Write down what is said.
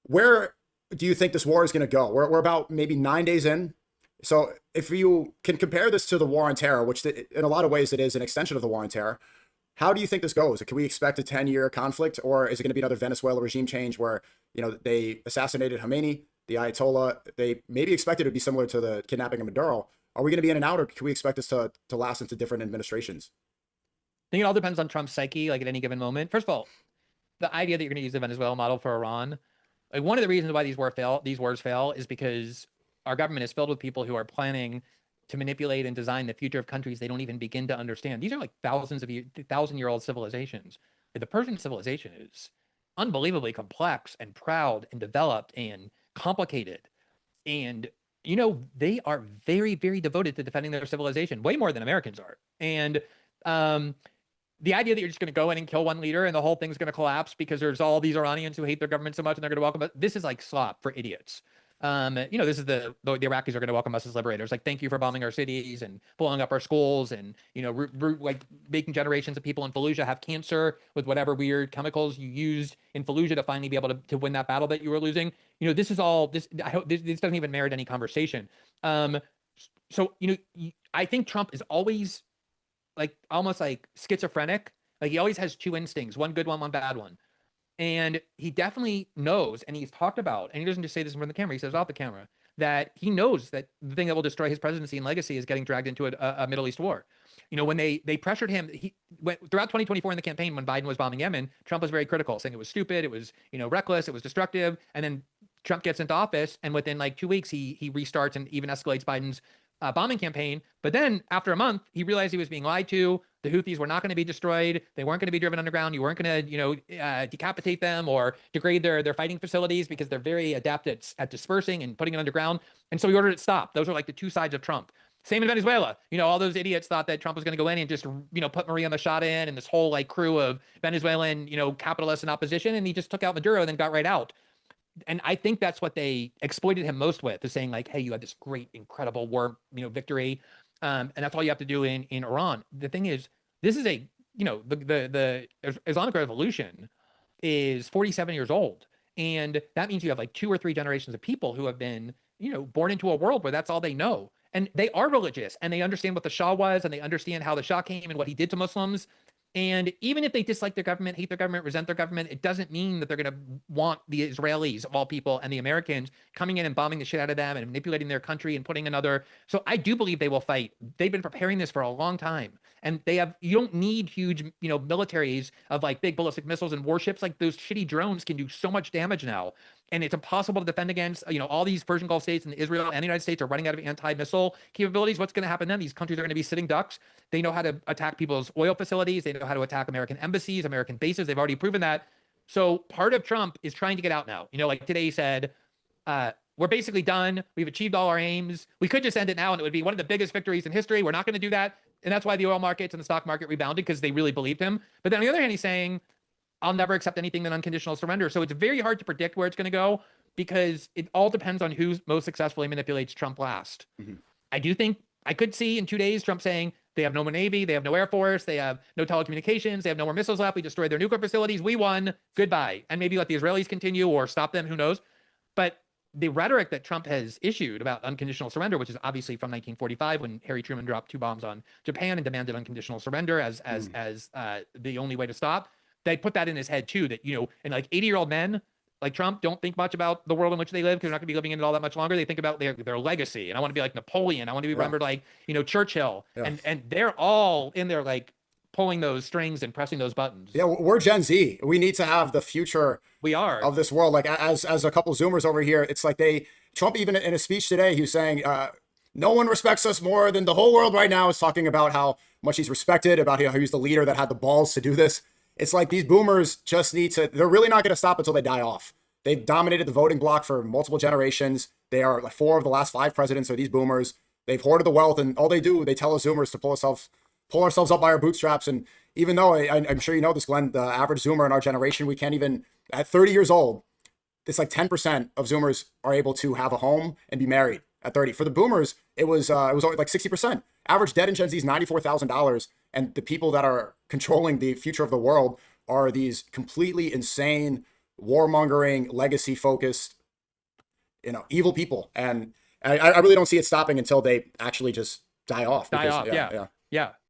Where do you think this war is going to go? We're about maybe 9 days in. So if you can compare this to the war on terror, which in a lot of ways it is an extension of the war on terror, how do you think this goes? Can we expect a 10-year conflict, or is it going to be another Venezuela regime change where, they assassinated Khomeini, the Ayatollah? They maybe expected it to be similar to the kidnapping of Maduro. Are we going to be in and out, or can we expect this to last into different administrations? I think it all depends on Trump's psyche, like at any given moment. First of all, the idea that you're going to use the Venezuela model for Iran, like one of the reasons why these wars fail is because our government is filled with people who are planning to manipulate and design the future of countries they don't even begin to understand. These are like thousand-year-old civilizations. The Persian civilization is unbelievably complex and proud and developed and complicated. And, they are very, very devoted to defending their civilization, way more than Americans are. And the idea that you're just going to go in and kill one leader and the whole thing's going to collapse because there's all these Iranians who hate their government so much and they're going to welcome it. This is like slop for idiots. This is the Iraqis are going to welcome us as liberators. Like, thank you for bombing our cities and blowing up our schools and, like making generations of people in Fallujah have cancer with whatever weird chemicals you used in Fallujah to finally be able to win that battle that you were losing. This is all this. I hope this doesn't even merit any conversation. So, I think Trump is always like almost like schizophrenic. Like he always has two instincts, one good one bad one. And he definitely knows, and he's talked about, and he doesn't just say this in front of the camera, he says off the camera, that he knows that the thing that will destroy his presidency and legacy is getting dragged into a Middle East war. When they pressured him, he went throughout 2024 in the campaign when Biden was bombing Yemen, Trump was very critical, saying it was stupid, it was, reckless, it was destructive. And then Trump gets into office, and within like 2 weeks, he restarts and even escalates Biden's bombing campaign. But then after a month, he realized he was being lied to. The Houthis were not going to be destroyed. They weren't going to be driven underground. You weren't going to, decapitate them or degrade their fighting facilities because they're very adept at dispersing and putting it underground. And so he ordered it stopped. Those are like the two sides of Trump. Same in Venezuela. All those idiots thought that Trump was going to go in and just, put Maria Machado in and this whole like crew of Venezuelan, capitalists and opposition. And he just took out Maduro and then got right out. And I think that's what they exploited him most with, is saying like, hey, you had this great, incredible war, victory. And that's all you have to do in Iran. The thing is, this is the Islamic Revolution is 47 years old. And that means you have like 2 or 3 generations of people who have been, born into a world where that's all they know. And they are religious and they understand what the Shah was and they understand how the Shah came and what he did to Muslims. And even if they dislike their government, hate their government, resent their government, it doesn't mean that they're going to want the Israelis of all people and the Americans coming in and bombing the shit out of them and manipulating their country and putting another. So I do believe they will fight. They've been preparing this for a long time. And you don't need huge, militaries of like big ballistic missiles and warships. Like those shitty drones can do so much damage now. And it's impossible to defend against, all these Persian Gulf states and Israel and the United States are running out of anti-missile capabilities. What's going to happen then? These countries are going to be sitting ducks. They know how to attack people's oil facilities. They know how to attack American embassies, American bases. They've already proven that. So part of Trump is trying to get out now. Like today he said, we're basically done. We've achieved all our aims. We could just end it now and it would be one of the biggest victories in history. We're not going to do that. And that's why the oil markets and the stock market rebounded, because they really believed him. But then on the other hand, he's saying, I'll never accept anything than unconditional surrender. So it's very hard to predict where it's going to go because it all depends on who most successfully manipulates Trump last. Mm-hmm. I do think I could see in 2 days Trump saying they have no more Navy, they have no Air Force, they have no telecommunications, they have no more missiles left, we destroyed their nuclear facilities, we won, goodbye. And maybe let the Israelis continue or stop them, who knows. But the rhetoric that Trump has issued about unconditional surrender, which is obviously from 1945 when Harry Truman dropped 2 bombs on Japan and demanded unconditional surrender as the only way to stop, they put that in his head too, that, and like 80-year-old men like Trump don't think much about the world in which they live because they're not going to be living in it all that much longer. They think about their legacy. And I want to be like Napoleon. I want to be remembered like, Churchill. Yeah. And they're all in there like pulling those strings and pressing those buttons. Yeah, we're Gen Z. We need to have the future of this world. Like as a couple Zoomers over here, it's like Trump, even in a speech today, he was saying, no one respects us more than the whole world right now, is talking about how much he's respected, about how he's the leader that had the balls to do this. It's like these boomers just they're really not going to stop until they die off. They've dominated the voting bloc for multiple generations. They are like 4 of the last 5 presidents are these boomers. They've hoarded the wealth, and all they tell us Zoomers to pull ourselves up by our bootstraps. And even though I'm sure you know this, Glenn, the average Zoomer in our generation, we can't even, at 30 years old, it's like 10% of Zoomers are able to have a home and be married at 30. For the boomers, it was only like 60%. Average debt in Gen Z is $94,000. And the people that are controlling the future of the world are these completely insane warmongering, legacy focused, evil people. And I really don't see it stopping until they actually just die off. Yeah.